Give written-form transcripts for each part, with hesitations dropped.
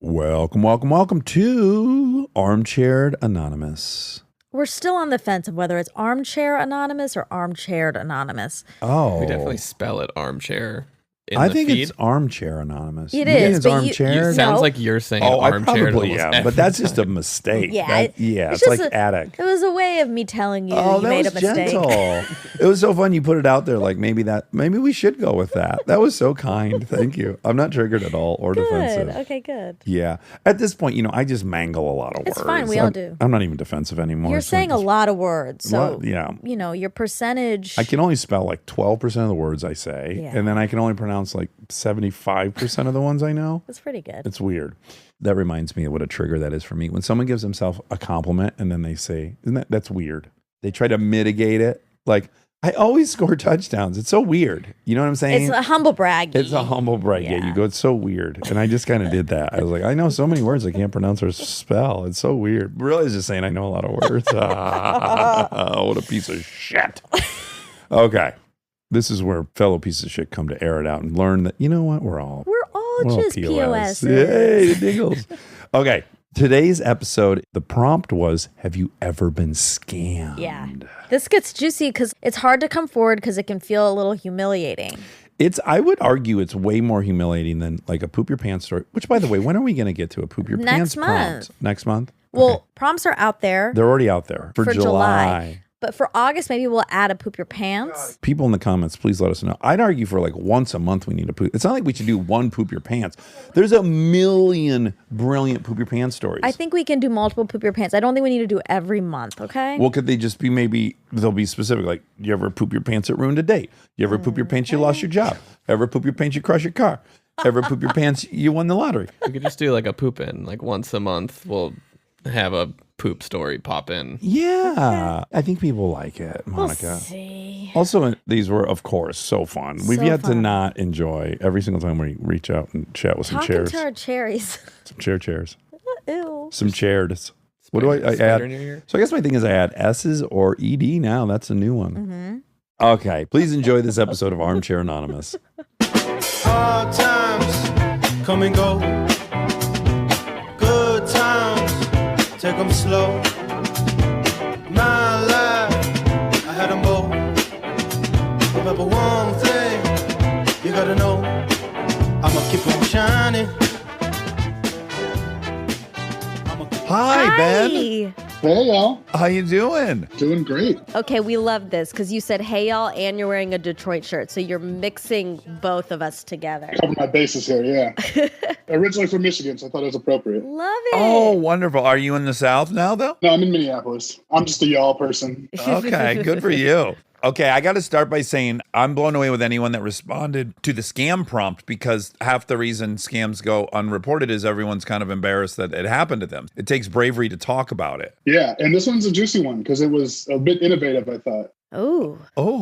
Welcome to Armchair Anonymous. We're still on the fence of whether it's Armchair Anonymous or Armchaired Anonymous. Oh. We definitely spell it armchair in I the think feed. it's Armchair Anonymous. It You think is, it's but Armchair? Sounds like you're saying I armchair. probably am, but that's just a mistake. Yeah, It's just like a- attic. It was a way of me telling you Oh, you that made was a mistake. gentle. It was so fun. You put it out there like maybe we should go with that. That was so kind. Thank you. I'm not triggered at all or defensive. Good. Okay, good. Yeah. At this point, I just mangle a lot of words. It's fine. We all do. I'm not even defensive anymore. You're saying a lot of words. So, yeah. Your percentage. I can only spell like 12% of the words I say, Yeah. and then I can only pronounce like 75% of the ones I know. That's pretty good. It's weird. That reminds me of what a trigger that is for me. When someone gives themselves a compliment and then they say, that's weird. They try to mitigate it. Like, I always score touchdowns. It's so weird. You know what I'm saying? It's a humble brag. It's a humble brag. Yeah, you go, it's so weird. And I just kind of did that. I was like, I know so many words I can't pronounce or spell. It's so weird. Really, I was just saying I know a lot of words. What a piece of shit. Okay. This is where fellow pieces of shit come to air it out and learn that, you know what? We're all just POS. Yay, the diggles. Okay. Today's episode, the prompt was, have you ever been scammed? Yeah. This gets juicy because it's hard to come forward because it can feel a little humiliating. I would argue it's way more humiliating than like a poop your pants story, which by the way, when are we going to get to a poop your pants prompt? Next month? Well, Okay. prompts are out there. They're already out there for July. But for August, maybe we'll add a poop your pants. People in the comments, please let us know. I'd argue for like once a month we need a poop. It's not like we should do one poop your pants. There's a million brilliant poop your pants stories. I think we can do multiple poop your pants. I don't think we need to do every month, okay? Well, could they just be they'll be specific, like, you ever poop your pants that ruined a date? You ever poop your pants you lost your job? Ever poop your pants you crushed your car? Ever poop your pants you won the lottery? We could just do like a poop in, like once a month. We'll have a poop story pop in. Yeah. I think people like it, Monica. We'll see. Also, these were, of course, so fun. We've So yet to fun. not enjoy every single time we reach out and chat with some Talking chairs. to our cherries. Some chairs. Ew. Some chairs. What do I add? in your ear? So I guess my thing is I add S's or ED now. That's a new one. Mm-hmm. Okay. Please enjoy this episode of Armchair Anonymous. Hard times come and go. Good times, take them slow. My life, I had them both. Remember one thing, you gotta know, I'ma keep on shining. Hi, Ben. Hey, y'all. How you doing? Doing great. Okay, we love this because you said, hey, y'all, and you're wearing a Detroit shirt. So you're mixing both of us together. Cover my bases here, yeah. Originally from Michigan, so I thought it was appropriate. Love it. Oh, wonderful. Are you in the South now, though? No, I'm in Minneapolis. I'm just a y'all person. Okay, good for you. Okay, I got to start by saying I'm blown away with anyone that responded to the scam prompt because half the reason scams go unreported is everyone's kind of embarrassed that it happened to them. It takes bravery to talk about it. Yeah, and this one's a juicy one because it was a bit innovative, I thought. Oh.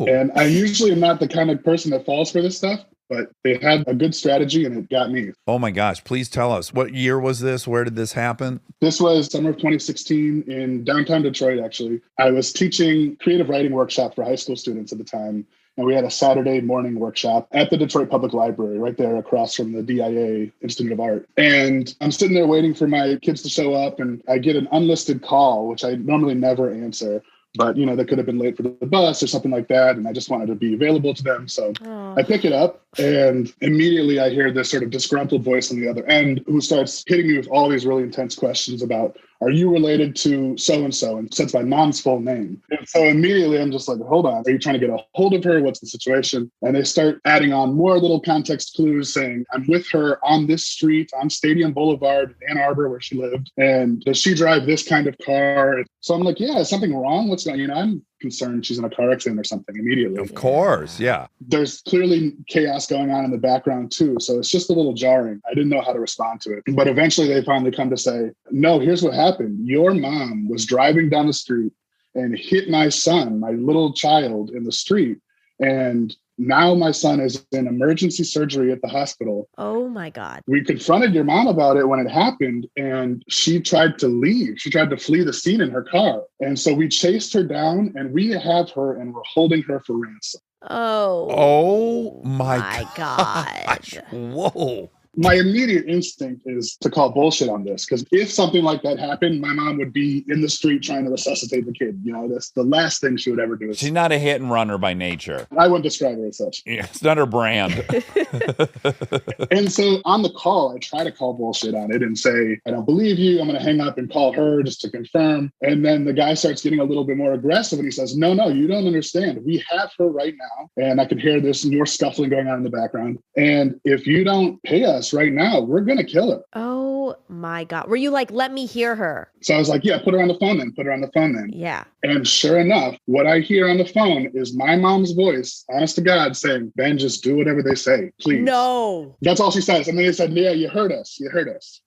And I usually am not the kind of person that falls for this stuff, but they had a good strategy and it got me. Oh my gosh, please tell us. What year was this? Where did this happen? This was summer of 2016 in downtown Detroit, actually. I was teaching creative writing workshop for high school students at the time. And we had a Saturday morning workshop at the Detroit Public Library, right there across from the DIA Institute of Art. And I'm sitting there waiting for my kids to show up, and I get an unlisted call, which I normally never answer. But, they could have been late for the bus or something like that. And I just wanted to be available to them. So I pick it up and immediately I hear this sort of disgruntled voice on the other end who starts hitting me with all these really intense questions about, are you related to so-and-so? And says my mom's full name. And so immediately I'm just like, hold on. Are you trying to get a hold of her? What's the situation? And they start adding on more little context clues saying, I'm with her on this street on Stadium Boulevard in Ann Arbor where she lived. And does she drive this kind of car? So I'm like, yeah, is something wrong? What's going on? I'm concerned she's in a car accident or something immediately. Of course, yeah. There's clearly chaos going on in the background too. So it's just a little jarring. I didn't know how to respond to it. But eventually they finally come to say, no, here's what happened. Your mom was driving down the street and hit my son, my little child, in the street. And now my son is in emergency surgery at the hospital. Oh my God. We confronted your mom about it when it happened, and she tried to leave. She tried to flee the scene in her car. And so we chased her down and we have her and we're holding her for ransom. Oh. Oh my God. gosh. Whoa. My immediate instinct is to call bullshit on this, because if something like that happened, my mom would be in the street trying to resuscitate the kid. You know, that's the last thing she would ever do. She's not a hit and runner by nature. I wouldn't describe her as such. Yeah, it's not her brand. And so on the call, I try to call bullshit on it and say, I don't believe you. I'm going to hang up and call her just to confirm. And then the guy starts getting a little bit more aggressive and he says, no, you don't understand. We have her right now. And I can hear this more scuffling going on in the background. And if you don't pay us right now, we're going to kill her. Oh my God. Were you like, let me hear her? So I was like, yeah, put her on the phone then. Yeah. And sure enough, what I hear on the phone is my mom's voice, honest to God, saying, Ben, just do whatever they say, please. No. That's all she says. And then they said, yeah, you heard us,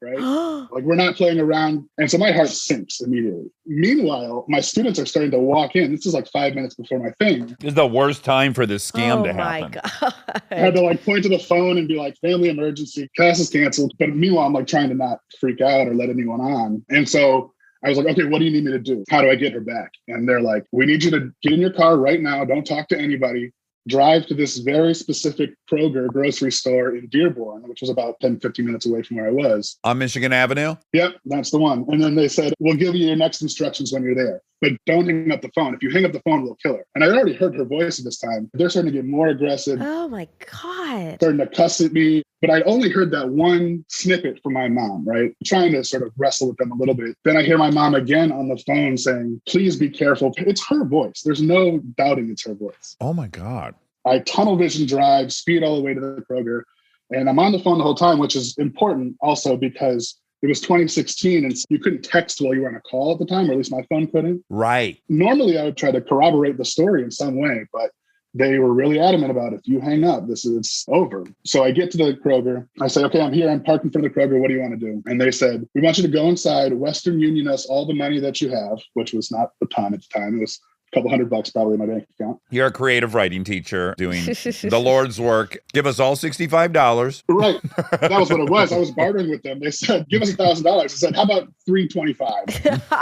right? Like, we're not playing around. And so my heart sinks immediately. Meanwhile, my students are starting to walk in. This is like 5 minutes before my thing. This is the worst time for this scam to happen. Oh my God. I had to like point to the phone and be like, family emergency, class is canceled. But meanwhile, I'm like trying to not freak out or let anyone on. And so I was like, okay, what do you need me to do? How do I get her back? And they're like, we need you to get in your car right now. Don't talk to anybody. Drive to this very specific Kroger grocery store in Dearborn, which was about 10, 15 minutes away from where I was. On Michigan Avenue? Yep, that's the one. And then they said, we'll give you your next instructions when you're there. But don't hang up the phone. If you hang up the phone, we'll kill her. And I already heard her voice at this time. They're starting to get more aggressive. Oh my God. Starting to cuss at me. But I'd only heard that one snippet from my mom, right? Trying to sort of wrestle with them a little bit. Then I hear my mom again on the phone saying, please be careful. It's her voice. There's no doubting it's her voice. Oh my God. I tunnel vision drive, speed all the way to the Kroger. And I'm on the phone the whole time, which is important also because it was 2016 and you couldn't text while you were on a call at the time, or at least my phone couldn't. Right. Normally I would try to corroborate the story in some way, but they were really adamant about it. If you hang up, it's over. So I get to the Kroger. I say, okay, I'm here. I'm parked in front of the Kroger. What do you want to do? And they said, we want you to go inside, Western Union us all the money that you have, which was not a ton at the time. It was a couple $100 probably in my bank account. You're a creative writing teacher doing the Lord's work. Give us all $65. Right. That was what it was. I was bartering with them. They said, give us $1,000. I said, how about $325?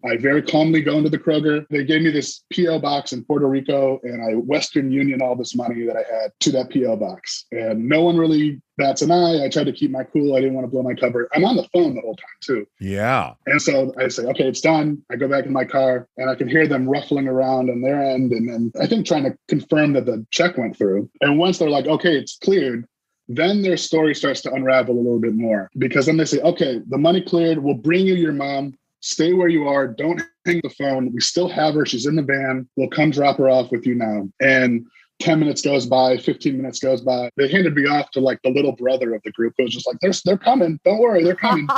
I very calmly go into the Kroger. They gave me this P.O. box in Puerto Rico, and I Western Union all this money that I had to that P.O. box. And no one really bats an eye. I tried to keep my cool. I didn't want to blow my cover. I'm on the phone the whole time, too. Yeah. And so I say, okay, it's done. I go back in my car, and I can hear them ruffling around on their end. And then I think trying to confirm that the check went through. And once they're like, okay, it's cleared, then their story starts to unravel a little bit more. Because then they say, okay, the money cleared. We'll bring you your mom. Stay where you are. Don't hang the phone. We still have her. She's in the van. We'll come drop her off with you now. And 10 minutes goes by, 15 minutes goes by. They handed me off to like the little brother of the group. It was just like, they're coming. Don't worry, they're coming.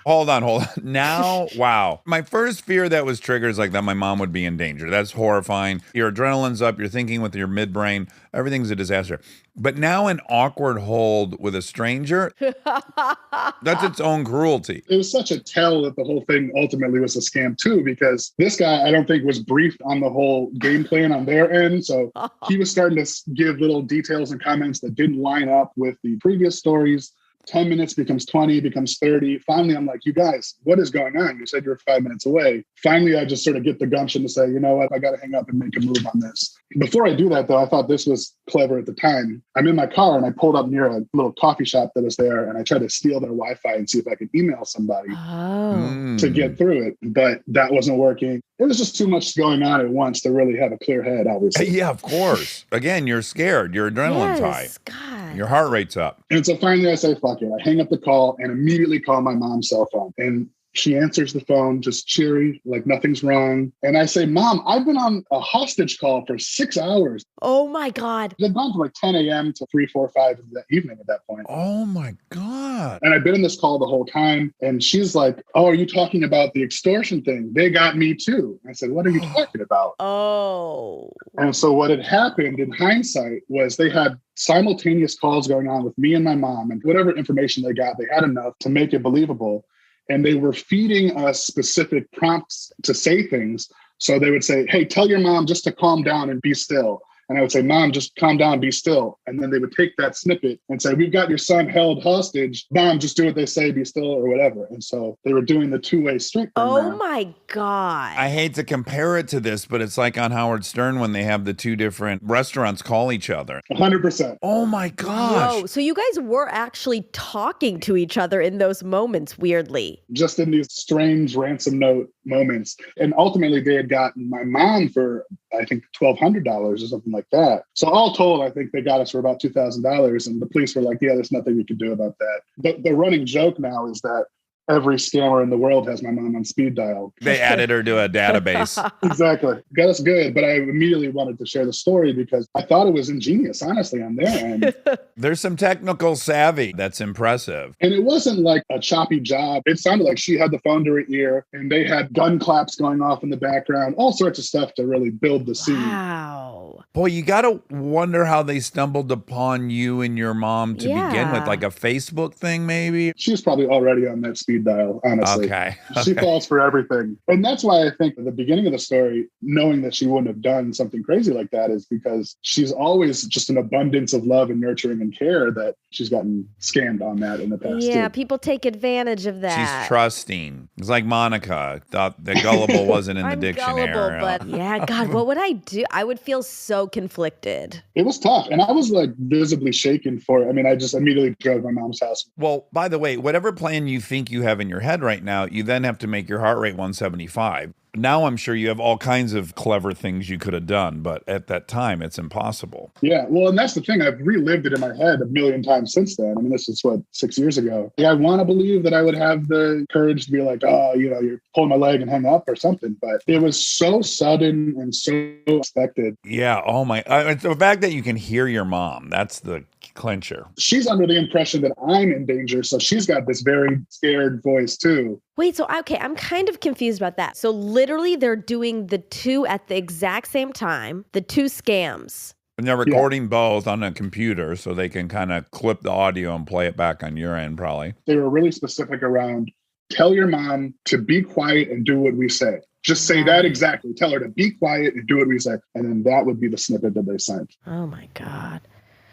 Hold on. Now, wow. My first fear that was triggered is like that my mom would be in danger. That's horrifying. Your adrenaline's up. You're thinking with your midbrain. Everything's a disaster. But now an awkward hold with a stranger, that's its own cruelty. It was such a tell that the whole thing ultimately was a scam too, because this guy, I don't think, was briefed on the whole game plan on their end. So he was starting to give little details and comments that didn't line up with the previous stories. 10 minutes becomes 20, becomes 30. Finally, I'm like, you guys, what is going on? You said you're 5 minutes away. Finally, I just sort of get the gumption to say, you know what, I got to hang up and make a move on this. Before I do that, though, I thought this was clever at the time. I'm in my car and I pulled up near a little coffee shop that was there and I tried to steal their Wi-Fi and see if I could email somebody to get through it. But that wasn't working. It was just too much going on at once to really have a clear head, obviously. Yeah, of course. Again, you're scared. Your adrenaline's high. God. Your heart rate's up. And so finally I say, fuck it. I hang up the call and immediately call my mom's cell phone. And she answers the phone, just cheery, like nothing's wrong. And I say, Mom, I've been on a hostage call for 6 hours. Oh my God. They'd gone from like 10 a.m. to 3, 4, 5 in the evening at that point. Oh my God. And I've been in this call the whole time. And she's like, oh, are you talking about the extortion thing? They got me too. I said, what are you talking about? Oh. And so what had happened in hindsight was they had simultaneous calls going on with me and my mom, and whatever information they got, they had enough to make it believable. And they were feeding us specific prompts to say things. So they would say, hey, tell your mom just to calm down and be still. And I would say, Mom, just calm down, be still. And then they would take that snippet and say, we've got your son held hostage. Mom, just do what they say, be still, or whatever. And so they were doing the two-way street. Oh my God. I hate to compare it to this, but it's like on Howard Stern when they have the two different restaurants call each other. 100%. Oh my gosh. Whoa. So you guys were actually talking to each other in those moments, weirdly. Just in these strange ransom note moments. And ultimately they had gotten my mom for, I think, $1,200 or something like that. So all told, I think they got us for about $2,000. And the police were like, yeah, there's nothing we can do about that. But the running joke now is that every scammer in the world has my mom on speed dial. They added her to a database. Exactly. Got us good. But I immediately wanted to share the story because I thought it was ingenious, honestly, on their end. There's some technical savvy that's impressive. And it wasn't like a choppy job. It sounded like she had the phone to her ear and they had gun claps going off in the background, all sorts of stuff to really build the scene. Wow. Boy, you got to wonder how they stumbled upon you and your mom to begin with, like a Facebook thing, maybe? She was probably already on that speed dial, honestly. Okay. She falls for everything. And that's why I think at the beginning of the story, knowing that she wouldn't have done something crazy like that is because she's always just an abundance of love and nurturing and care that she's gotten scammed on that in the past. Yeah, too. people take advantage of that. She's trusting. It's like Monica thought that gullible wasn't in the I'm dictionary. gullible, but yeah, God, what would I do? I would feel so conflicted. It was tough. And I was like visibly shaken for it. I mean, I just immediately drove to my mom's house. Well, by the way, whatever plan you think you have in your head right now, you then have to make your heart rate 175. Now I'm sure you have all kinds of clever things you could have done, but at that time, it's impossible. Yeah, well, and that's the thing. I've relived it in my head a million times since then. I mean, this is 6 years ago. Yeah, I want to believe that I would have the courage to be like, oh, you're pulling my leg and hang up or something. But it was so sudden and so unexpected. Yeah. Oh my. It's the fact that you can hear your mom. That's the clincher. She's under the impression that I'm in danger. So she's got this very scared voice too. Wait, so, okay, I'm kind of confused about that. So literally they're doing the two at the exact same time, the two scams. And they're recording both on a computer so they can kind of clip the audio and play it back on your end, probably. They were really specific around, tell your mom to be quiet and do what we say. Just say that exactly. Tell her to be quiet and do what we say. And then that would be the snippet that they sent. Oh my God.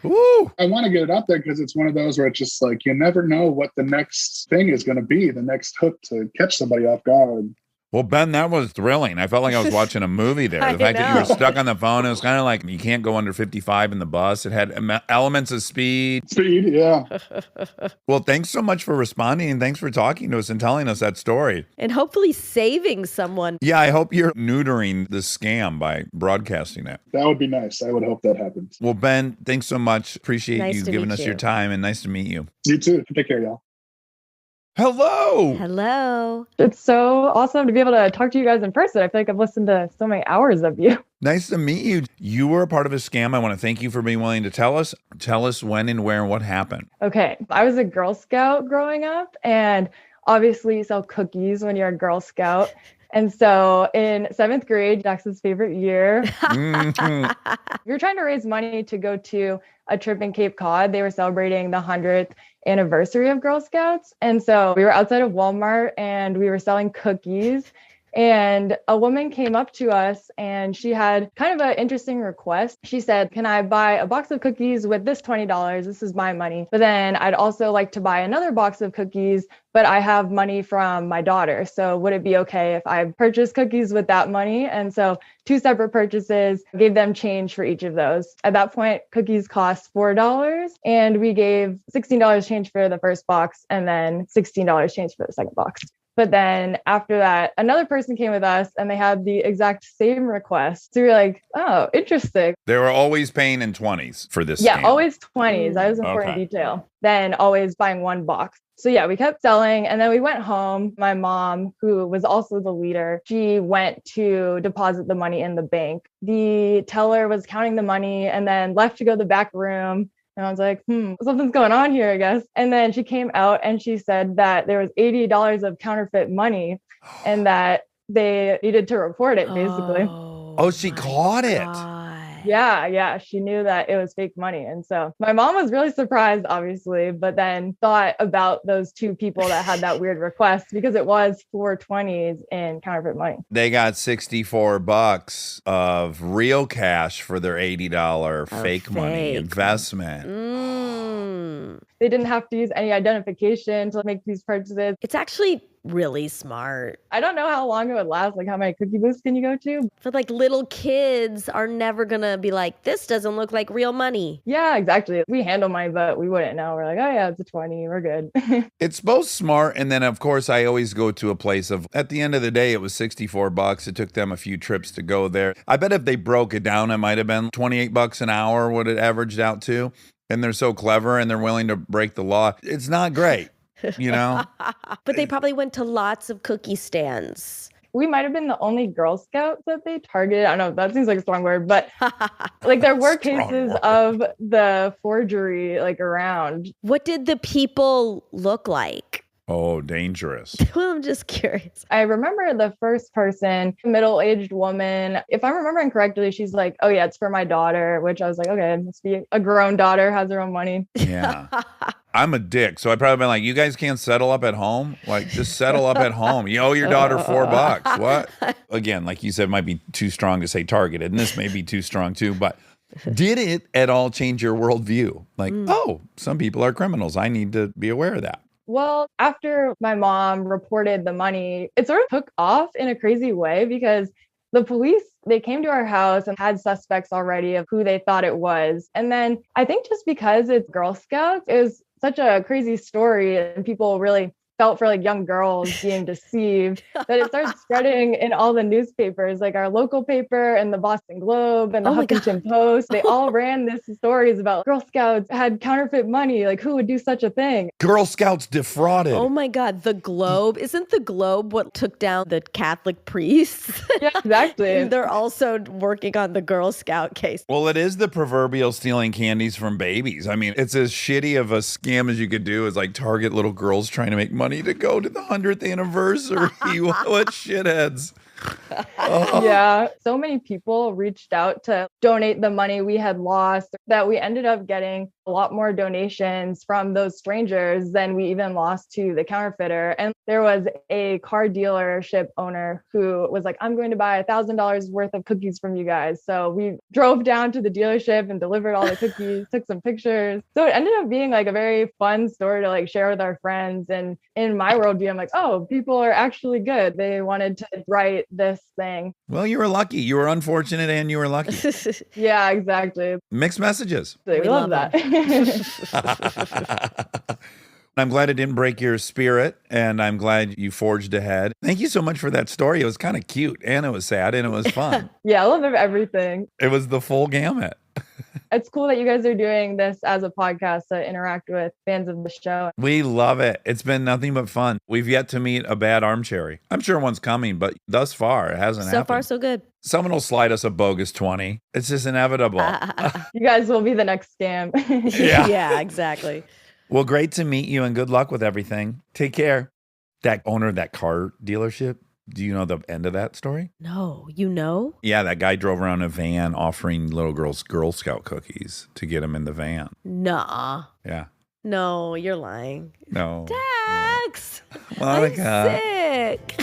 Woo! I want to get it out there because it's one of those where it's just like, you never know what the next thing is going to be, the next hook to catch somebody off guard. Well, Ben, that was thrilling. I felt like I was watching a movie there. The fact that you were stuck on the phone, it was kind of like you can't go under 55 in the bus. It had elements of speed. Speed, yeah. Well, thanks so much for responding and thanks for talking to us and telling us that story. And hopefully saving someone. Yeah, I hope you're neutering the scam by broadcasting it. That would be nice. I would hope that happens. Well, Ben, thanks so much. Appreciate Nice you to giving meet us you. your time and nice to meet you. You too. Take care, y'all. Hello. Hello. It's so awesome to be able to talk to you guys in person. I feel like I've listened to so many hours of you. Nice to meet you. You were a part of a scam. I want to thank you for being willing to tell us. Tell us when and where and what happened. Okay. I was a Girl Scout growing up, and obviously you sell cookies when you're a Girl Scout. And so in 7th grade, Dax's favorite year, Mhm. we were trying to raise money to go to a trip in Cape Cod. They were celebrating the 100th anniversary of Girl Scouts. And so we were outside of Walmart and we were selling cookies. And a woman came up to us and she had kind of an interesting request. She said, can I buy a box of cookies with this $20? This is my money. But then I'd also like to buy another box of cookies, but I have money from my daughter. So would it be okay if I purchase cookies with that money? And so 2 separate purchases, gave them change for each of those. At that point, cookies cost $4 and we gave $16 change for the first box and then $16 change for the second box. But then after that, another person came with us and they had the exact same request. So we were like, oh, interesting. They were always paying in 20s for this Yeah, scam. always 20s. That was an important detail. Then always buying one box. So yeah, we kept selling and then we went home. My mom, who was also the leader, she went to deposit the money in the bank. The teller was counting the money and then left to go to the back room. And I was like, something's going on here, I guess. And then she came out and she said that there was $80 of counterfeit money and that they needed to report it, basically. Oh, she caught it. God. Yeah. She knew that it was fake money. And so my mom was really surprised, obviously, but then thought about those two people that had that weird request because it was 420s in counterfeit money. They got $64 of real cash for their $80 fake money investment. They didn't have to use any identification to make these purchases. It's actually really smart. I don't know how long it would last. Like, how many cookie booths can you go to? But like little kids are never gonna be like, this doesn't look like real money. Yeah, exactly. We handle money, but we wouldn't know. We're like, oh yeah, it's a 20. We're good. It's both smart, and then of course I always go to a place of, at the end of the day, it was $64. It took them a few trips to go there. I bet if they broke it down, it might have been $28 an hour, what it averaged out to. And they're so clever and they're willing to break the law. It's not great, you know? But they probably went to lots of cookie stands. We might have been the only Girl Scouts that they targeted. I don't know, that seems like a strong word, but like there were cases of the forgery like around. What did the people look like? Oh, dangerous. Well, I'm just curious. I remember the first person, middle-aged woman. If I'm remembering correctly, she's like, oh yeah, it's for my daughter, which I was like, okay, it must be a grown daughter, has her own money. Yeah. I'm a dick. So I'd probably been like, you guys can't settle up at home? Like, just settle up at home. You owe your daughter $4. What? Again, like you said, it might be too strong to say targeted, and this may be too strong too, but did it at all change your worldview? Like, oh, some people are criminals. I need to be aware of that. Well, after my mom reported the money, it sort of took off in a crazy way because the police, they came to our house and had suspects already of who they thought it was. And then I think just because it's Girl Scouts, it was such a crazy story and people really felt for like young girls being deceived that it started spreading in all the newspapers, like our local paper and the Boston Globe and the Huffington Post. They all ran this stories about Girl Scouts had counterfeit money. Like, who would do such a thing? Girl Scouts defrauded. Oh my God, the Globe. Isn't the Globe what took down the Catholic priests? Yeah, exactly. They're also working on the Girl Scout case. Well, it is the proverbial stealing candies from babies. I mean, it's as shitty of a scam as you could do, is like target little girls trying to make money to go to the 100th anniversary. What shitheads. Oh. Yeah, so many people reached out to donate the money we had lost that we ended up getting a lot more donations from those strangers than we even lost to the counterfeiter. And there was a car dealership owner who was like, I'm going to buy $1,000 worth of cookies from you guys. So we drove down to the dealership and delivered all the cookies, took some pictures. So it ended up being like a very fun story to like share with our friends. And in my worldview, I'm like, oh, people are actually good. They wanted to write this thing. Well, you were lucky. You were unfortunate and you were lucky. Yeah, exactly. Mixed messages. We love that. I'm glad it didn't break your spirit, and I'm glad you forged ahead. Thank you so much for that story. It was kind of cute, and it was sad, and it was fun. Yeah, I love everything. It was the full gamut. It's cool that you guys are doing this as a podcast to interact with fans of the show. We love it. It's been nothing but fun. We've yet to meet a bad armcherry. I'm sure one's coming, but thus far, it hasn't happened. So far, so good. Someone will slide us a bogus 20. It's just inevitable. You guys will be the next scam. Yeah, exactly. Well, great to meet you and good luck with everything. Take care. That owner of that car dealership, do you know the end of that story? No, you know? Yeah, that guy drove around in a van offering little girls Girl Scout cookies to get them in the van. Nah. Yeah. No, you're lying. No. Dax! Monica. I'm sick.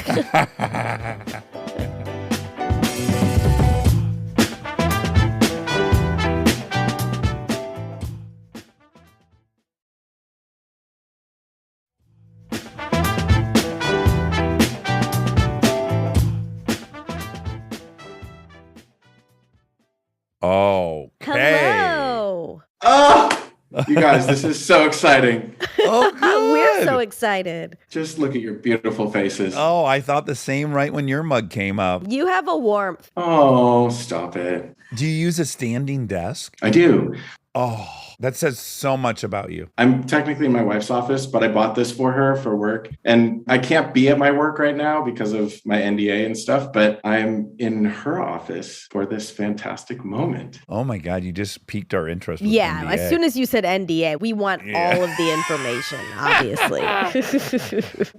Okay. Hello. Oh, you guys, this is so exciting. Oh, good. We're so excited. Just look at your beautiful faces. Oh, I thought the same right when your mug came up. You have a warmth. Oh, stop it. Do you use a standing desk? I do. Oh, that says so much about you. I'm technically in my wife's office, but I bought this for her for work. And I can't be at my work right now because of my NDA and stuff, but I'm in her office for this fantastic moment. Oh my God, you just piqued our interest with Yeah, NDA. as soon as you said NDA, we want all of the information, obviously.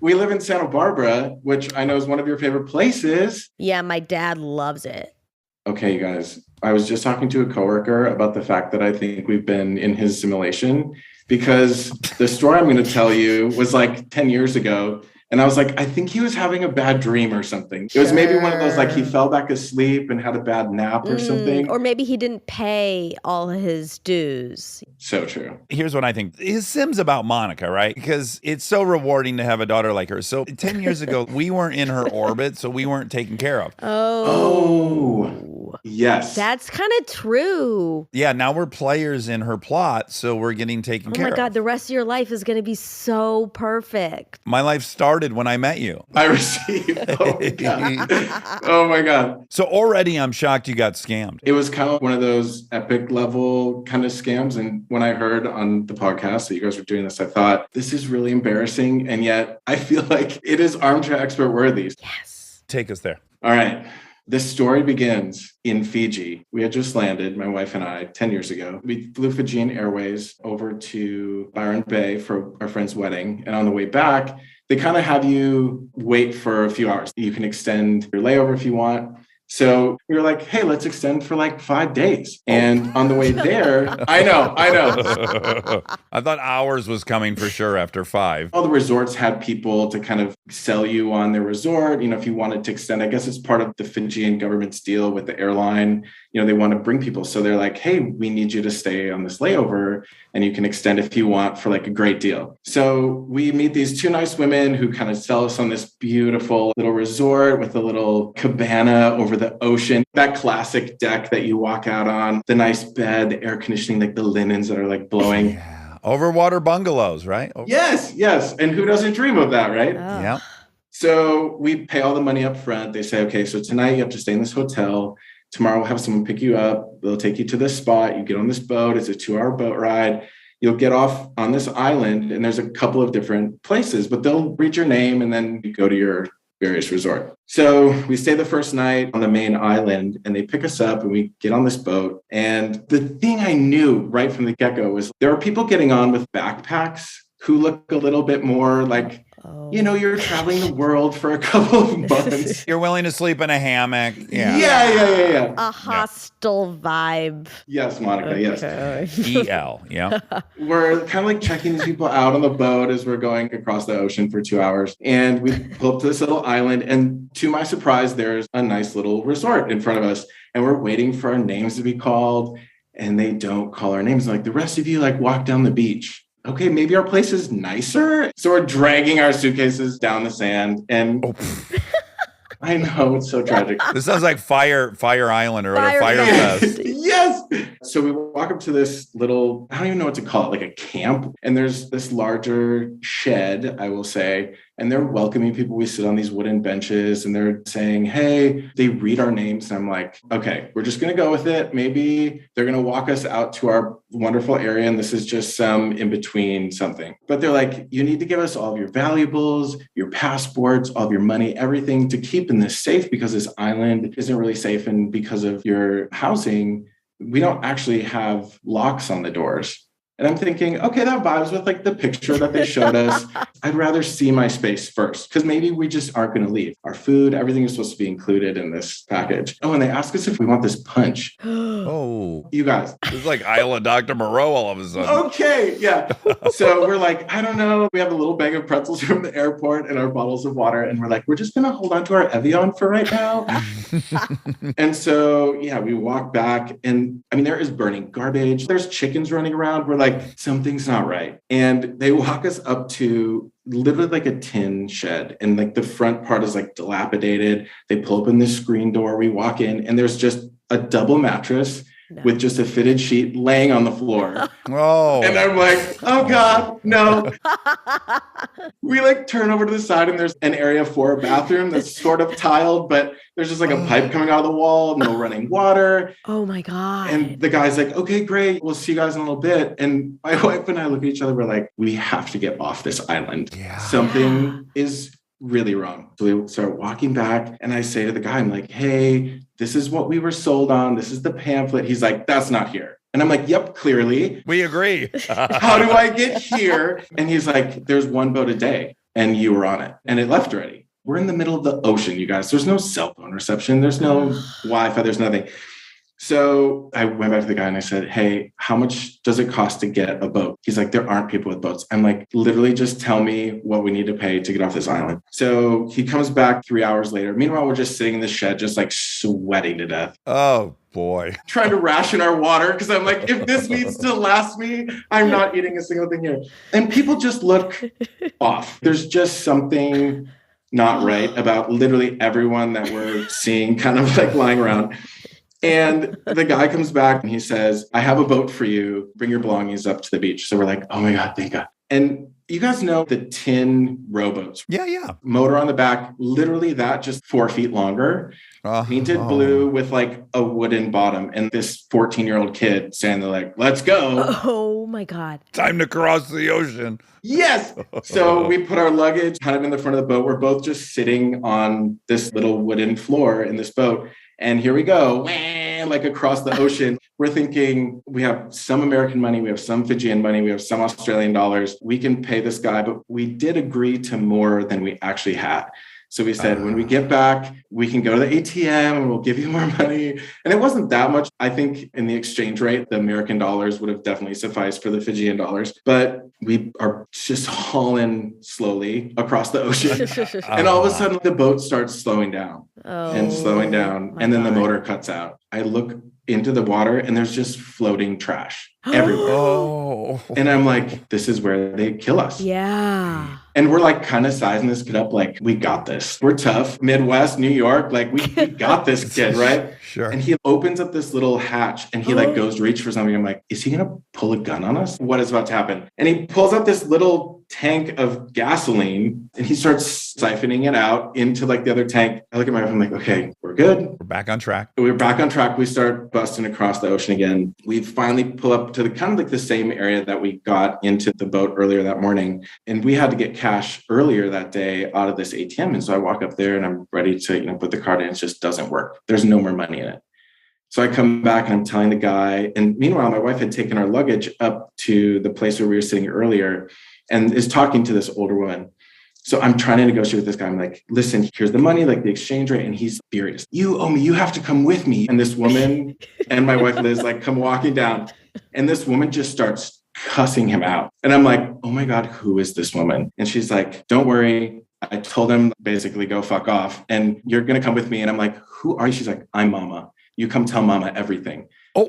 We live in Santa Barbara, which I know is one of your favorite places. Yeah, my dad loves it. Okay, you guys, I was just talking to a coworker about the fact that I think we've been in his simulation, because the story I'm going to tell you was like 10 years ago. And I was like, I think he was having a bad dream or something. It was maybe one of those, like, he fell back asleep and had a bad nap or something. Or maybe he didn't pay all his dues. So true. Here's what I think. His sim's about Monica, right? Because it's so rewarding to have a daughter like her. So 10 years ago, we weren't in her orbit, so we weren't taken care of. Oh, yes. That's kind of true. Yeah, now we're players in her plot, so we're getting taken care Oh my God, of. the rest of your life is going to be so perfect. My life started when I met you. I received. Oh my God. Oh my God. So already I'm shocked you got scammed. It was kind of one of those epic level kind of scams. And when I heard on the podcast that you guys were doing this, I thought, this is really embarrassing. And yet I feel like it is Armchair Expert worthy. Yes. Take us there. All right. This story begins in Fiji. We had just landed, my wife and I, 10 years ago. We flew Fijian Airways over to Byron Bay for our friend's wedding. And on the way back, they kind of have you wait for a few hours. You can extend your layover if you want. So we were like, hey, let's extend for like 5 days. And on the way there, I know. I thought hours was coming for sure after 5. All the resorts had people to kind of sell you on their resort. You know, if you wanted to extend, I guess it's part of the Fijian government's deal with the airline. You know, they want to bring people. So they're like, hey, we need you to stay on this layover and you can extend if you want for like a great deal. So we meet these 2 nice women who kind of sell us on this beautiful little resort with a little cabana over the ocean, that classic deck that you walk out on, the nice bed, the air conditioning, like the linens that are like blowing. Yeah. Overwater bungalows, right? Yes. And who doesn't dream of that, right? Oh. Yeah. So we pay all the money up front. They say, okay, so tonight you have to stay in this hotel. Tomorrow we'll have someone pick you up. They'll take you to this spot. You get on this boat. It's a 2-hour boat ride. You'll get off on this island and there's a couple of different places, but they'll read your name and then you go to your various resort. So we stay the first night on the main island and they pick us up and we get on this boat. And the thing I knew right from the get-go was there are people getting on with backpacks who look a little bit more like, you know, you're traveling the world for a couple of months. You're willing to sleep in a hammock. Yeah. Yeah. A hostile vibe. Yes, Monica, yes. EL. Yeah. We're kind of like checking these people out on the boat as we're going across the ocean for 2 hours. And we pull up to this little island. And to my surprise, there's a nice little resort in front of us. And we're waiting for our names to be called. And they don't call our names. Like, the rest of you, like, walk down the beach. Okay, maybe our place is nicer. So we're dragging our suitcases down the sand. And I know, it's so tragic. This sounds like Fire Island or whatever, Fire Fest. Yes. So we walk up to this little, I don't even know what to call it, like a camp. And there's this larger shed, I will say, and they're welcoming people. We sit on these wooden benches and they're saying, hey, they read our names. And I'm like, okay, we're just going to go with it. Maybe they're going to walk us out to our wonderful area. And this is just some in between something. But they're like, you need to give us all of your valuables, your passports, all of your money, everything to keep in this safe, because this island isn't really safe. And because of your housing, we don't actually have locks on the doors. And I'm thinking, okay, that vibes with like the picture that they showed us. I'd rather see my space first, because maybe we just aren't going to leave. Our food, everything is supposed to be included in this package. Oh, and they ask us if we want this punch. Oh, You guys. it's like Isle of Dr. Moreau all of a sudden. Okay, yeah. So we're like, I don't know. We have a little bag of pretzels from the airport and our bottles of water. And we're like, we're just going to hold on to our Evian for right now. And so, yeah, we walk back and I mean, there is burning garbage. There's chickens running around. We're like, something's not right. And they walk us up to literally like a tin shed. And like the front part is like dilapidated. They pull open the screen door. We walk in and there's just a double mattress with just a fitted sheet laying on the floor. Oh. And I'm like, oh God, no. We like turn over to the side and there's an area for a bathroom that's sort of tiled, but there's just like a pipe coming out of the wall, no running water. Oh my God. And the guy's like, okay, great. We'll see you guys in a little bit. And my wife and I look at each other. We're like, we have to get off this island. Yeah. Something is really wrong. So we start walking back and I say to the guy, I'm like, hey, this is what we were sold on. This is the pamphlet. He's like, that's not here. And I'm like, yep, clearly. We agree. How do I get here? And he's like, there's one boat a day and you were on it and it left already. We're in the middle of the ocean, you guys. There's no cell phone reception. There's no Wi-Fi. There's nothing. So I went back to the guy and I said, hey, how much does it cost to get a boat? He's like, there aren't people with boats. I'm like, literally just tell me what we need to pay to get off this island. So he comes back 3 hours later. Meanwhile, we're just sitting in the shed, just like sweating to death. Oh, boy. Trying to ration our water because I'm like, if this needs to last me, I'm not eating a single thing here. And people just look off. There's just something not right about literally everyone that we're seeing kind of like lying around. And the guy comes back and he says, I have a boat for you. Bring your belongings up to the beach. So we're like, oh my God, thank God. And you guys know the tin rowboats. Yeah. Motor on the back, literally that just 4 feet longer, painted blue with like a wooden bottom. And this 14-year-old kid standing there like, let's go. Oh my God. Time to cross the ocean. Yes. So we put our luggage kind of in the front of the boat. We're both just sitting on this little wooden floor in this boat. And here we go, like across the ocean. We're thinking we have some American money, we have some Fijian money, we have some Australian dollars. We can pay this guy, but we did agree to more than we actually had. So we said, when we get back, we can go to the ATM and we'll give you more money. And it wasn't that much. I think in the exchange rate, the American dollars would have definitely sufficed for the Fijian dollars. But we are just hauling slowly across the ocean. And all of a sudden, the boat starts slowing down and slowing down. And then the motor cuts out. I look into the water and there's just floating trash everywhere. Oh. And I'm like, this is where they kill us. Yeah. And we're like kind of sizing this kid up like, we got this. We're tough. Midwest, New York, like we got this kid, right? Sure. And he opens up this little hatch and he like goes to reach for something. I'm like, is he going to pull a gun on us? What is about to happen? And he pulls out this little tank of gasoline and he starts siphoning it out into like the other tank. I look at my wife, I'm like, okay, we're good. We're back on track. We're back on track. We start busting across the ocean again. We finally pull up to the kind of like the same area that we got into the boat earlier that morning. And we had to get cash earlier that day out of this ATM. And so I walk up there and I'm ready to, put the card in. It just doesn't work. There's no more money in it. So I come back and I'm telling the guy, and meanwhile, my wife had taken our luggage up to the place where we were sitting earlier and is talking to this older woman. So I'm trying to negotiate with this guy. I'm like, listen, here's the money, like the exchange rate. And he's furious. You owe me. You have to come with me. And this woman and my wife Liz like come walking down. And this woman just starts cussing him out. And I'm like, oh my God, who is this woman? And she's like, don't worry. I told him basically go fuck off. And you're going to come with me. And I'm like, who are you? She's like, I'm Mama. You come tell Mama everything. Oh.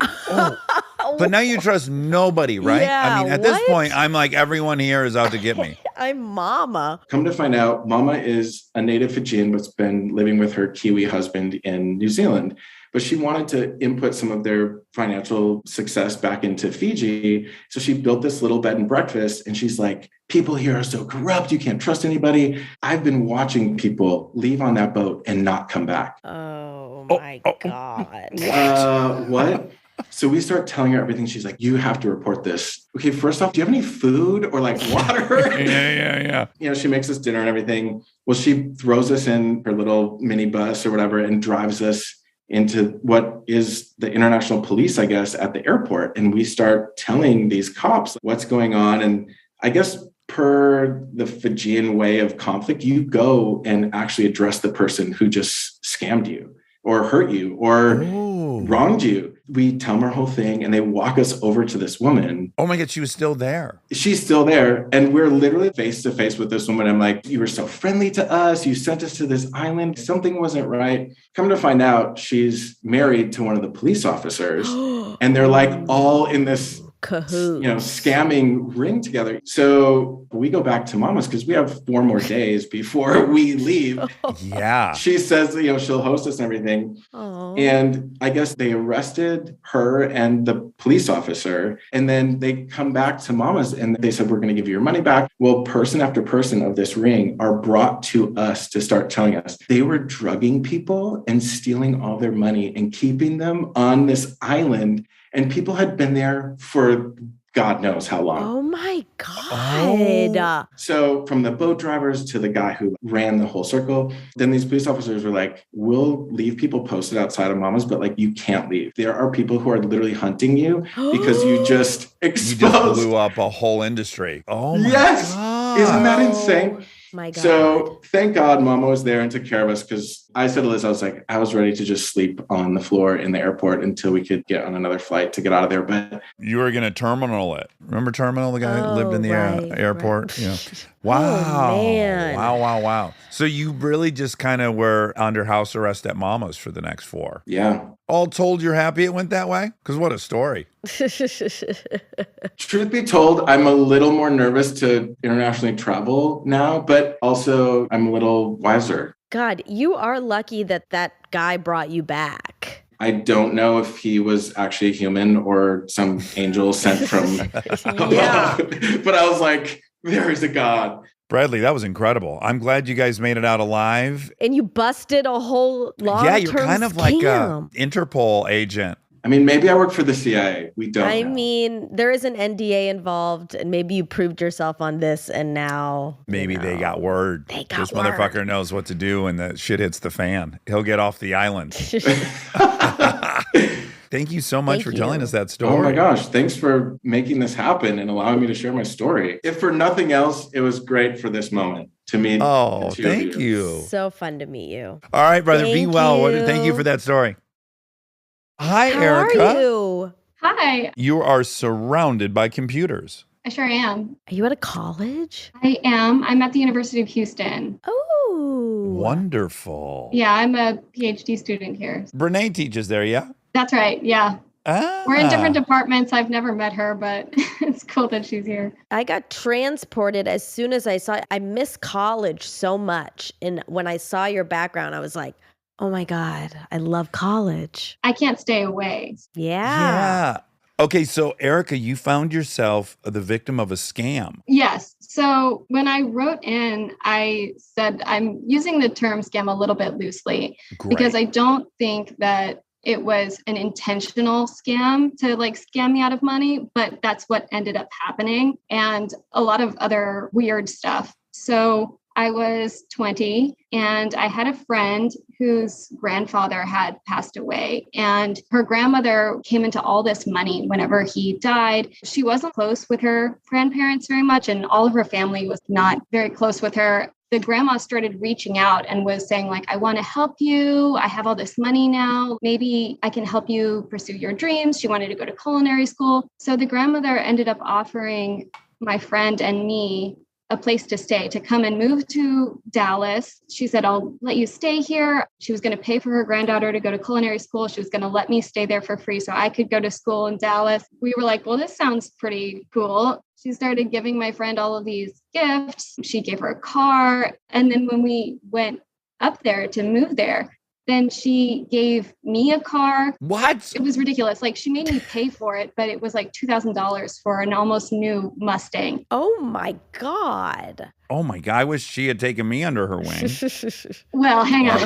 But now you trust nobody, right? Yeah, I mean, at this point, I'm like, everyone here is out to get me. I'm Mama. Come to find out, Mama is a native Fijian, but's been living with her Kiwi husband in New Zealand. But she wanted to input some of their financial success back into Fiji. So she built this little bed and breakfast. And she's like, people here are so corrupt. You can't trust anybody. I've been watching people leave on that boat and not come back. Oh my God. What? So we start telling her everything. She's like, you have to report this. Okay, first off, do you have any food or like water? Yeah. She makes us dinner and everything. Well, she throws us in her little mini bus or whatever and drives us into what is the international police, I guess, at the airport. And we start telling these cops what's going on. And I guess per the Fijian way of conflict, you go and actually address the person who just scammed you or hurt you or wronged you. We tell them our whole thing and they walk us over to this woman. Oh my God, she was still there. She's still there. And we're literally face to face with this woman. I'm like, you were so friendly to us. You sent us to this island. Something wasn't right. Come to find out, she's married to one of the police officers. And they're like all in this cahoots, scamming ring together. So we go back to Mama's because we have 4 more days before we leave. Yeah. She says, she'll host us and everything. Aww. And I guess they arrested her and the police officer. And then they come back to Mama's and they said, we're going to give you your money back. Well, person after person of this ring are brought to us to start telling us they were drugging people and stealing all their money and keeping them on this island. And people had been there for God knows how long. Oh my God. So from the boat drivers to the guy who ran the whole circle, then these police officers were like, we'll leave people posted outside of Mama's, but like, you can't leave. There are people who are literally hunting you because you just exposed. You just blew up a whole industry. Oh my yes. God. Isn't that insane? My God. So thank God Mama was there and took care of us, because I said to Liz, I was like, I was ready to just sleep on the floor in the airport until we could get on another flight to get out of there. But You were going to terminal it. Remember Terminal, the guy who lived in the airport? Right. Yeah. Wow. man. Wow. So you really just kind of were under house arrest at Mama's for the next 4. yeah, All told, you're happy it went that way? Because what a story. truth be told, I'm a little more nervous to internationally travel now, but also I'm a little wiser. God, you are lucky that that guy brought you back. I don't know if he was actually a human or some angel sent from above, Yeah. but I was like, there is a God. Bradley, that was incredible. I'm glad you guys made it out alive. And you busted a whole long-term Yeah, you're kind of like a scam. Interpol agent. I mean, maybe I work for the CIA. We don't I know. mean, there is an NDA involved, and maybe you proved yourself on this, and now Maybe you they know. got word. They got This word. motherfucker knows what to do when the shit hits the fan. He'll get off the island. Thank you so much Thank for you. telling us that story. Oh my gosh, thanks for making this happen and allowing me to share my story. If for nothing else, it was great for this moment to meet. Oh, the two of thank you. So fun to meet you. All right, brother, be Thank well. you. Thank you for that story. Hi, How Erica. are you? Hi, You are surrounded by computers. I sure am. Are you at a college? I am. I'm at the University of Houston. Oh. Wonderful. Yeah, I'm a PhD student here. Brene teaches there, yeah? That's right. Yeah. Ah. We're in different departments. I've never met her, but it's cool that she's here. I got transported as soon as I saw I miss college so much. And when I saw your background, I was like, oh my God, I love college. I can't stay away. Yeah. Okay, so Erica, you found yourself the victim of a scam. Yes. So when I wrote in, I said I'm using the term scam a little bit loosely because I don't think that it was an intentional scam to like scam me out of money, but that's what ended up happening, and a lot of other weird stuff. So I was 20 and I had a friend whose grandfather had passed away, and her grandmother came into all this money whenever he died. She wasn't close with her grandparents very much, and all of her family was not very close with her. The grandma started reaching out and was saying, like, I want to help you. I have all this money now. Maybe I can help you pursue your dreams. She wanted to go to culinary school. So the grandmother ended up offering my friend and me a place to stay, to come and move to Dallas. She said, I'll let you stay here. She was going to pay for her granddaughter to go to culinary school. She was going to let me stay there for free so I could go to school in Dallas. We were like, well, this sounds pretty cool. She started giving my friend all of these gifts. She gave her a car. And then when we went up there to move there, then she gave me a car. What? It was ridiculous. Like, she made me pay for it, but it was like $2,000 for an almost new Mustang. Oh my God. Oh my God, I wish she had taken me under her wing. Well, hang on.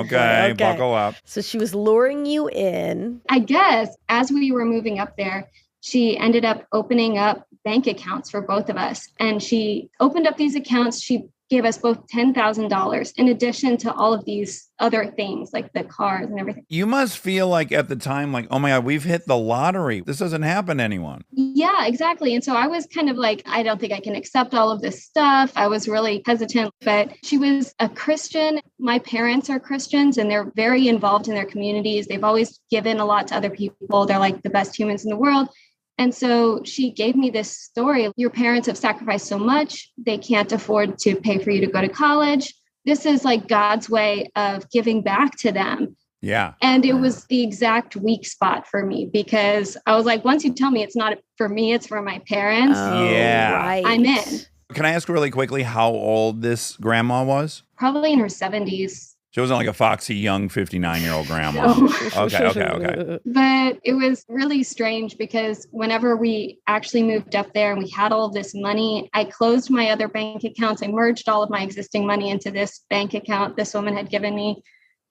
Okay, buckle up. So she was luring you in. I guess as we were moving up there, she ended up opening up bank accounts for both of us. And she opened up these accounts. She gave us both $10,000 in addition to all of these other things like the cars and everything. You must feel like at the time, like, oh my God, we've hit the lottery. This doesn't happen to anyone. Yeah, exactly. And so I was kind of like, I don't think I can accept all of this stuff. I was really hesitant, but she was a Christian. My parents are Christians and they're very involved in their communities. They've always given a lot to other people. They're like the best humans in the world. And so she gave me this story. Your parents have sacrificed so much. They can't afford to pay for you to go to college. This is like God's way of giving back to them. Yeah. And it was the exact weak spot for me because I was like, once you tell me it's not for me, it's for my parents. Yeah. Right. I'm in. Can I ask really quickly how old this grandma was? Probably in her 70s. She wasn't like a foxy young 59-year-old grandma. No. Okay. But it was really strange because whenever we actually moved up there and we had all of this money, I closed my other bank accounts. I merged all of my existing money into this bank account this woman had given me.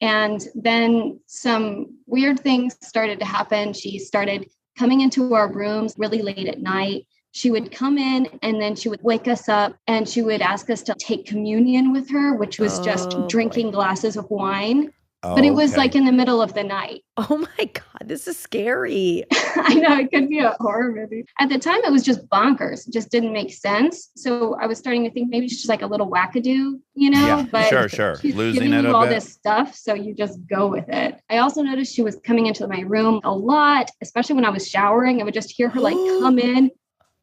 And then some weird things started to happen. She started coming into our rooms really late at night. She would come in and then she would wake us up and she would ask us to take communion with her, which was just drinking glasses of wine. But it was like in the middle of the night. Oh my God, this is scary. I know, it could be a horror movie. At the time, it was just bonkers. It just didn't make sense. So I was starting to think maybe she's like a little wackadoo, you know? Yeah, but sure. She's Losing giving it you a all bit. this stuff, so you just go with it. I also noticed she was coming into my room a lot, especially when I was showering. I would just hear her like come in,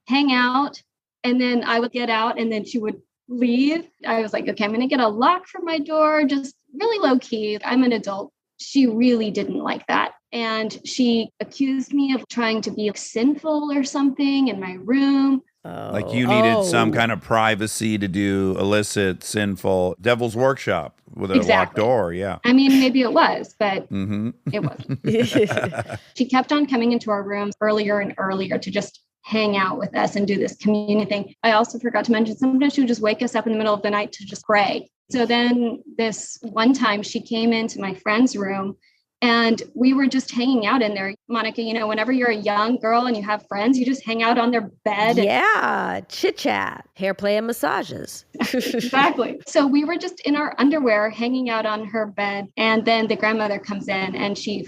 hang out, and then I would get out, and then she would leave. I was like, okay, I'm going to get a lock for my door, just really low key. I'm an adult. She really didn't like that. And she accused me of trying to be sinful or something in my room. Like you needed some kind of privacy to do illicit, sinful, devil's workshop with a locked door. Yeah. I mean, maybe it was, but it wasn't. She kept on coming into our rooms earlier and earlier to just hang out with us and do this communion thing. I also forgot to mention, sometimes she would just wake us up in the middle of the night to just pray. So then this one time she came into my friend's room and we were just hanging out in there. Monica, you know, whenever you're a young girl and you have friends, you just hang out on their bed. Yeah, chit chat, hair play and massages. Exactly. So we were just in our underwear hanging out on her bed. And then the grandmother comes in and she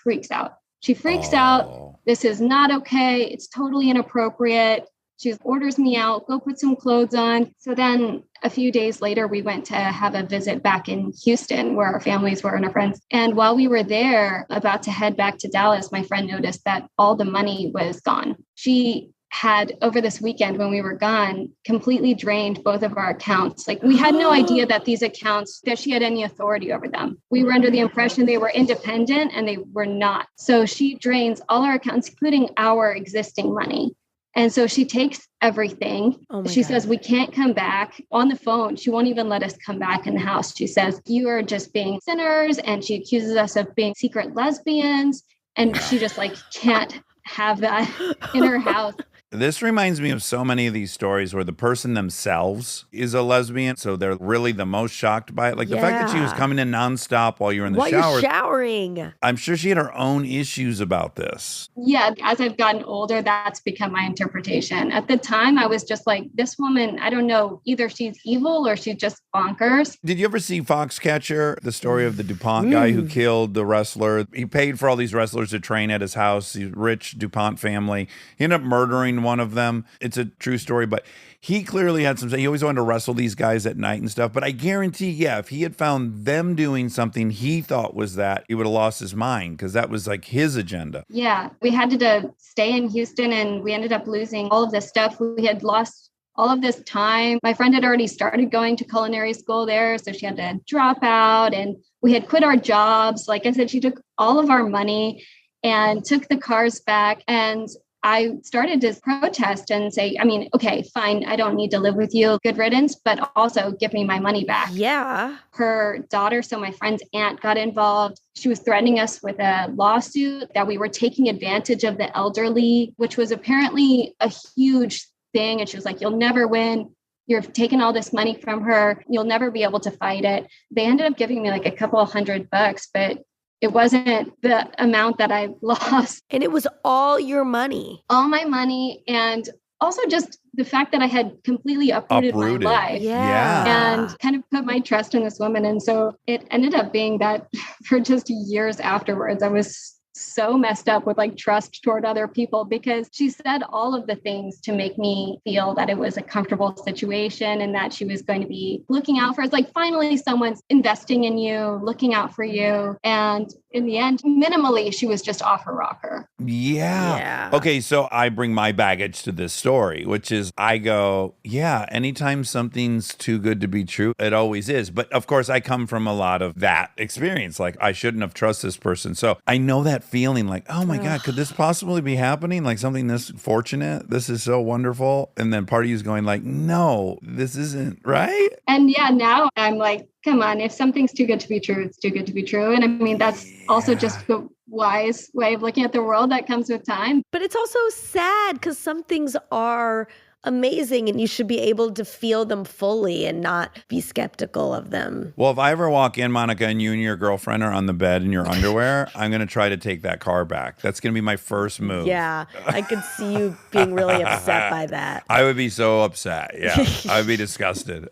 freaks out. She freaks out. This is not okay. It's totally inappropriate. She orders me out, go put some clothes on. So then a few days later, we went to have a visit back in Houston where our families were and our friends. And while we were there, about to head back to Dallas, my friend noticed that all the money was gone. She had, over this weekend when we were gone, completely drained both of our accounts. Like we had no idea that these accounts, that she had any authority over them. We were under the impression they were independent and they were not. So she drains all our accounts, including our existing money. And so she takes everything. She says, we can't come back. On the phone, she won't even let us come back in the house. She says, you are just being sinners. And she accuses us of being secret lesbians. And she just like can't have that in her house. This reminds me of so many of these stories where the person themselves is a lesbian, so they're really the most shocked by it. Like the fact that she was coming in nonstop while you were in the shower. While you're showering. I'm sure she had her own issues about this. Yeah, as I've gotten older, that's become my interpretation. At the time, I was just like, this woman, I don't know, either she's evil or she's just bonkers. Did you ever see Foxcatcher, the story of the DuPont guy who killed the wrestler? He paid for all these wrestlers to train at his house, the rich DuPont family. He ended up murdering one of them. It's a true story, but he clearly had some, he always wanted to wrestle these guys at night and stuff. But I guarantee, if he had found them doing something he thought was that, he would have lost his mind because that was like his agenda. Yeah, we had to stay in Houston and we ended up losing all of this stuff. We had lost all of this time. My friend had already started going to culinary school there, so she had to drop out and we had quit our jobs. Like I said, she took all of our money and took the cars back. And I started to protest and say, I mean, okay, fine. I don't need to live with you. Good riddance, but also give me my money back. Yeah. Her daughter, so my friend's aunt, got involved. She was threatening us with a lawsuit that we were taking advantage of the elderly, which was apparently a huge thing. And she was like, you'll never win. You're taking all this money from her. You'll never be able to fight it. They ended up giving me like a couple $100, but it wasn't the amount that I lost. And it was all your money. All my money. And also just the fact that I had completely uprooted my life. Yeah. And kind of put my trust in this woman. And so it ended up being that for just years afterwards, I was so messed up with like trust toward other people because she said all of the things to make me feel that it was a comfortable situation and that she was going to be looking out for us. Like finally someone's investing in you, looking out for you. And in the end, minimally, she was just off her rocker. Yeah. Okay, so I bring my baggage to this story, which is I go, anytime something's too good to be true, it always is. But of course, I come from a lot of that experience. Like I shouldn't have trusted this person. So I know that feeling like, oh my God, could this possibly be happening? Like something this fortunate? This is so wonderful. And then part of you is going like, no, this isn't right. And now I'm like, come on, if something's too good to be true, it's too good to be true. And I mean, that's also just the wise way of looking at the world that comes with time. But it's also sad because some things are amazing and you should be able to feel them fully and not be skeptical of them. Well, if I ever walk in, Monica, and you and your girlfriend are on the bed in your underwear, I'm going to try to take that car back. That's going to be my first move. Yeah, I could see you being really upset by that. I would be so upset. Yeah, I would be disgusted.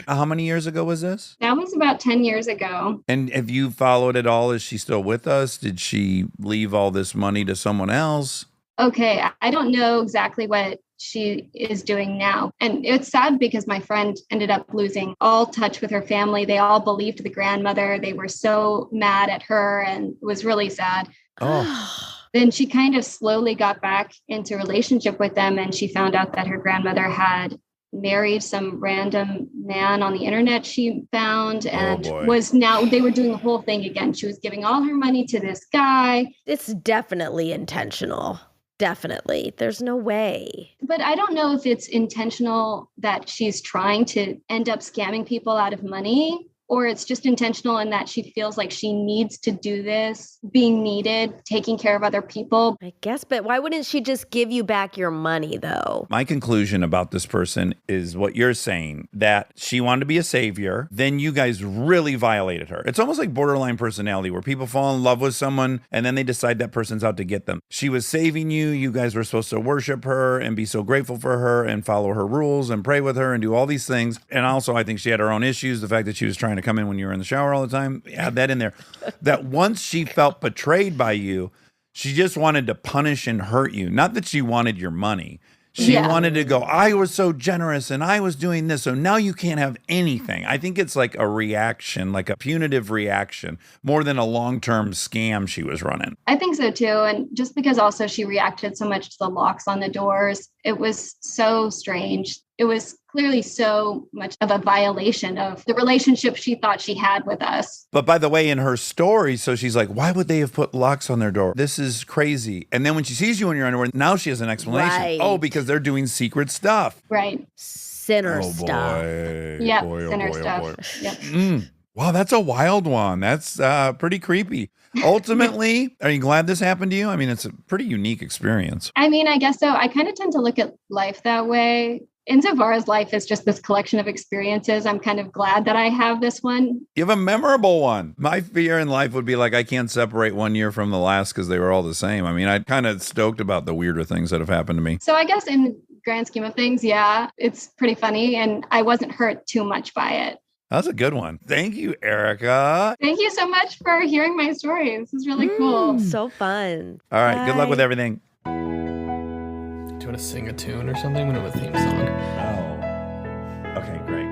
How many years ago was this? That was about 10 years ago. And have you followed it all? Is she still with us? Did she leave all this money to someone else? Okay, I don't know exactly what she is doing now. And it's sad because my friend ended up losing all touch with her family. They all believed the grandmother. They were so mad at her and it was really sad. Oh. Then she kind of slowly got back into relationship with them. And she found out that her grandmother had married some random man on the internet she found and was now they were doing the whole thing again. She was giving all her money to this guy. It's definitely intentional. Definitely. There's no way. But I don't know if it's intentional that she's trying to end up scamming people out of money, or it's just intentional in that she feels like she needs to do this, being needed, taking care of other people. I guess, but why wouldn't she just give you back your money, though? My conclusion about this person is what you're saying, that she wanted to be a savior. Then you guys really violated her. It's almost like borderline personality where people fall in love with someone and then they decide that person's out to get them. She was saving you. You guys were supposed to worship her and be so grateful for her and follow her rules and pray with her and do all these things. And also, I think she had her own issues. The fact that she was trying to come in when you were in the shower all the time, add that in there. That once she felt betrayed by you, she just wanted to punish and hurt you. Not that she wanted your money. She wanted to go, I was so generous and I was doing this, so now you can't have anything. I think it's like a reaction, like a punitive reaction, more than a long-term scam she was running. I think so too. And just because also she reacted so much to the locks on the doors, it was so strange. It was clearly so much of a violation of the relationship she thought she had with us. But by the way, in her story, so she's like, why would they have put locks on their door? This is crazy. And then when she sees you in your underwear, now she has an explanation. Right. Oh, because they're doing secret stuff. Right. Sinner stuff. Yeah, sinner stuff. Yep. Wow, that's a wild one. That's pretty creepy. Ultimately, are you glad this happened to you? I mean, it's a pretty unique experience. I mean, I guess so. I kind of tend to look at life that way. Insofar as life is just this collection of experiences, I'm kind of glad that I have this one. You have a memorable one. My fear in life would be like, I can't separate one year from the last because they were all the same. I mean, I'm kind of stoked about the weirder things that have happened to me. So I guess in the grand scheme of things, yeah, it's pretty funny. And I wasn't hurt too much by it. That's a good one. Thank you, Erica. Thank you so much for hearing my story. This is really cool. So fun. All right. Bye. Good luck with everything. Do you want to sing a tune or something? We don't have a theme song. Oh. Okay, great.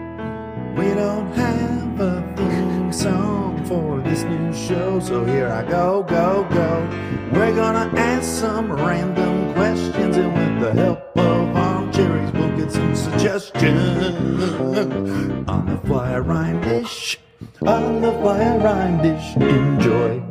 We don't have a theme song for this new show, so here I go. We're gonna ask some random questions, and with the help of Armcherries, we'll get some suggestions on the fly rhyme dish. Enjoy.